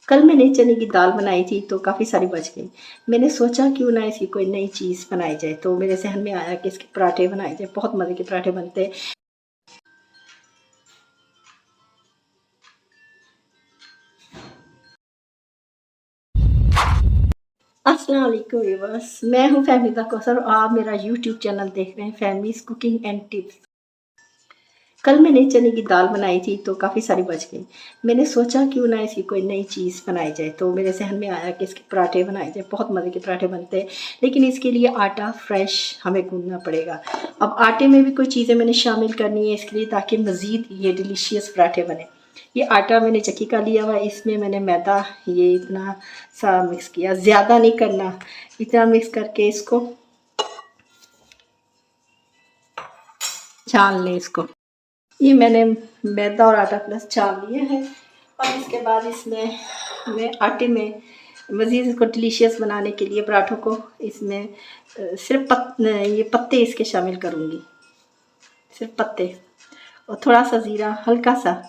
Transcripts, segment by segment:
कल मैंने चने की दाल बनाई थी तो काफ़ी सारी बच गई। मैंने सोचा क्यों ना इसकी कोई नई चीज़ बनाई जाए, तो मेरे ज़हन में आया कि इसके पराठे बनाए जाए। बहुत मज़े के पराठे बनते हैं। अस्सलाम वालेकुम व्यूअर्स, मैं हूँ फहमीदा कौसर और आप मेरा यूट्यूब चैनल देख रहे हैं फैमिलीज़ कुकिंग एंड टिप्स। कल मैंने चने की दाल बनाई थी तो काफ़ी सारी बच गई। मैंने सोचा क्यों ना इसकी कोई नई चीज़ बनाई जाए, तो मेरे ज़हन में आया कि इसके पराठे बनाए जाए। बहुत मज़े के पराठे बनते हैं, लेकिन इसके लिए आटा फ्रेश हमें गूँथना पड़ेगा। अब आटे में भी कोई चीज़ें मैंने शामिल करनी है इसके लिए, ताकि मज़ीद ये डिलीशियस पराठे बने। ये आटा मैंने चक्की का लिया हुआ है, इसमें मैंने मैदा ये इतना सा मिक्स किया, ज़्यादा नहीं करना। इतना मिक्स करके इसको छान लें इसको। ये मैंने मैदा और आटा प्लस छान लिया है। और इसके बाद इसमें मैं आटे में मज़ीद इसको डिलीशियस बनाने के लिए पराठों को इसमें सिर्फ ये पत्ते इसके शामिल करूँगी, सिर्फ पत्ते, और थोड़ा सा ज़ीरा, हल्का सा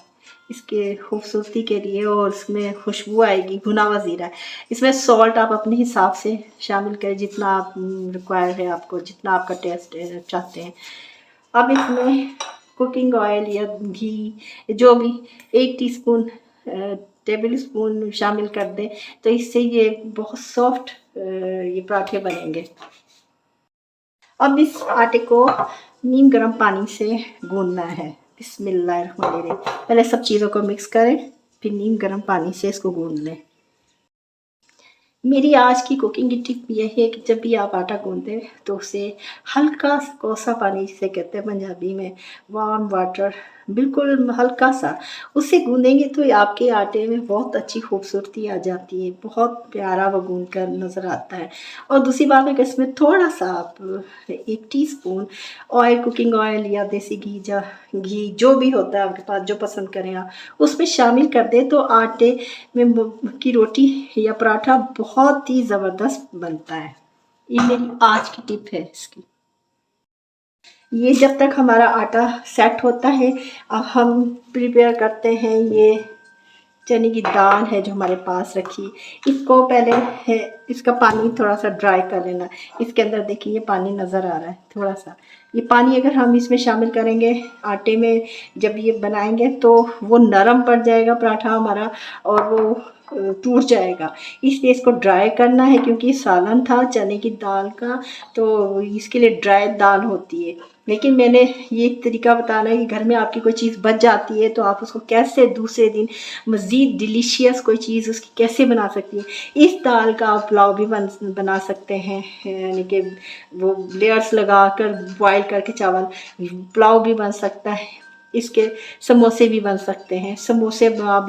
इसके खूबसूरती के लिए, और इसमें खुशबू आएगी। भुना हुआ ज़ीरा है। इसमें सॉल्ट आप अपने हिसाब से शामिल करें, जितना आप रिक्वायर है आपको, जितना आपका टेस्ट चाहते हैं। अब इसमें कुकिंग ऑयल या घी जो भी 1 टीस्पून टेबल स्पून शामिल कर दें, तो इससे ये बहुत सॉफ्ट ये पराठे बनेंगे। अब इस आटे को नीम गर्म पानी से गूंदना है। बिस्मिल्लाहिर्रहमानिर्रहीम। पहले सब चीज़ों को मिक्स करें, फिर नीम गर्म पानी से इसको गूंद लें। मेरी आज की कुकिंग की टिप ये है कि जब भी आप आटा गूंदें तो उसे हल्का कोसा पानी, जिसे कहते हैं पंजाबी में वार्म वाटर, बिल्कुल हल्का सा उससे गूंदेंगे तो आपके आटे में बहुत अच्छी खूबसूरती आ जाती है। बहुत प्यारा वो गूंद कर नज़र आता है। और दूसरी बात है कि इसमें थोड़ा सा आप 1 टीस्पून ऑयल, कुकिंग ऑयल या देसी घी या घी जो भी होता है आपके पास, जो पसंद करें आप, उसमें शामिल कर दें तो आटे में की रोटी या पराठा बहुत ही ज़बरदस्त बनता है। ये मेरी आज की टिप है इसकी। ये जब तक हमारा आटा सेट होता है, अब हम प्रिपेयर करते हैं ये चने की दाल है जो हमारे पास रखी। इसको पहले है इसका पानी थोड़ा सा ड्राई कर लेना। इसके अंदर देखिए ये पानी नज़र आ रहा है थोड़ा सा। ये पानी अगर हम इसमें शामिल करेंगे आटे में, जब ये बनाएंगे तो वो नरम पड़ जाएगा पराठा हमारा, और वो टूट जाएगा। इसलिए इसको ड्राई करना है, क्योंकि ये सालन था चने की दाल का, तो इसके लिए ड्राई दाल होती है। लेकिन मैंने ये तरीका बताना है कि घर में आपकी कोई चीज़ बच जाती है तो आप उसको कैसे दूसरे दिन मज़ीद डिलीशियस कोई चीज़ उसकी कैसे बना सकती है। इस दाल का आप पुलाव भी बना सकते हैं, यानी कि वो लेयर्स लगा कर बॉयल करके चावल, पुलाव भी बन सकता है। इसके समोसे भी बन सकते हैं। समोसे आप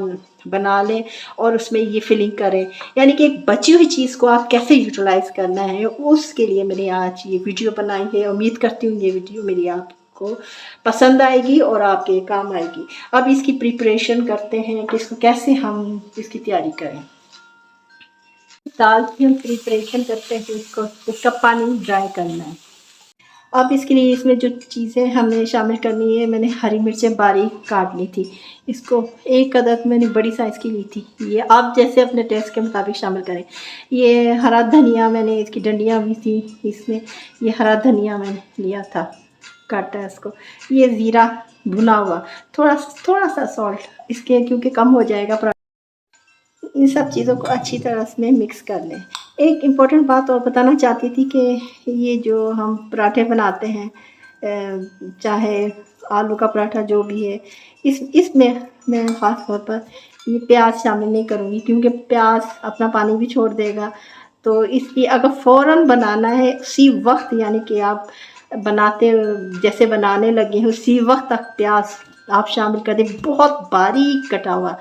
बना लें और उसमें ये फिलिंग करें, यानी कि एक बची हुई चीज़ को आप कैसे यूटिलाइज़ करना है, उसके लिए मैंने आज ये वीडियो बनाई है। उम्मीद करती हूँ ये वीडियो मेरी आपको पसंद आएगी और आपके काम आएगी। अब इसकी प्रिपरेशन करते हैं कि इसको कैसे हम इसकी तैयारी करें। दाल की हम प्रिपरेशन करते हैं, इसका पानी ड्राई करना है। अब इसके लिए इसमें जो चीज़ें हमें शामिल करनी है, मैंने हरी मिर्चें बारीक काट ली थी। इसको 1 अदद मैंने बड़ी साइज़ की ली थी। ये आप जैसे अपने टेस्ट के मुताबिक शामिल करें। ये हरा धनिया, मैंने इसकी डंडियाँ भी थी इसमें, ये हरा धनिया मैंने लिया था, काटा है इसको। ये ज़ीरा भुना हुआ, थोड़ा सा सॉल्ट इसके, क्योंकि कम हो जाएगा। इन सब चीज़ों को अच्छी तरह इसमें मिक्स कर लें। एक इम्पॉर्टेंट बात और बताना चाहती थी कि ये जो हम पराठे बनाते हैं, चाहे आलू का पराठा जो भी है, इसमें मैं ख़ास तौर पर ये प्याज शामिल नहीं करूँगी, क्योंकि प्याज अपना पानी भी छोड़ देगा। तो इसलिए अगर फ़ौरन बनाना है उसी वक्त, यानी कि आप जैसे बनाने लगे हैं उसी वक्त तक प्याज आप शामिल कर दें, बहुत बारीक कटा हुआ।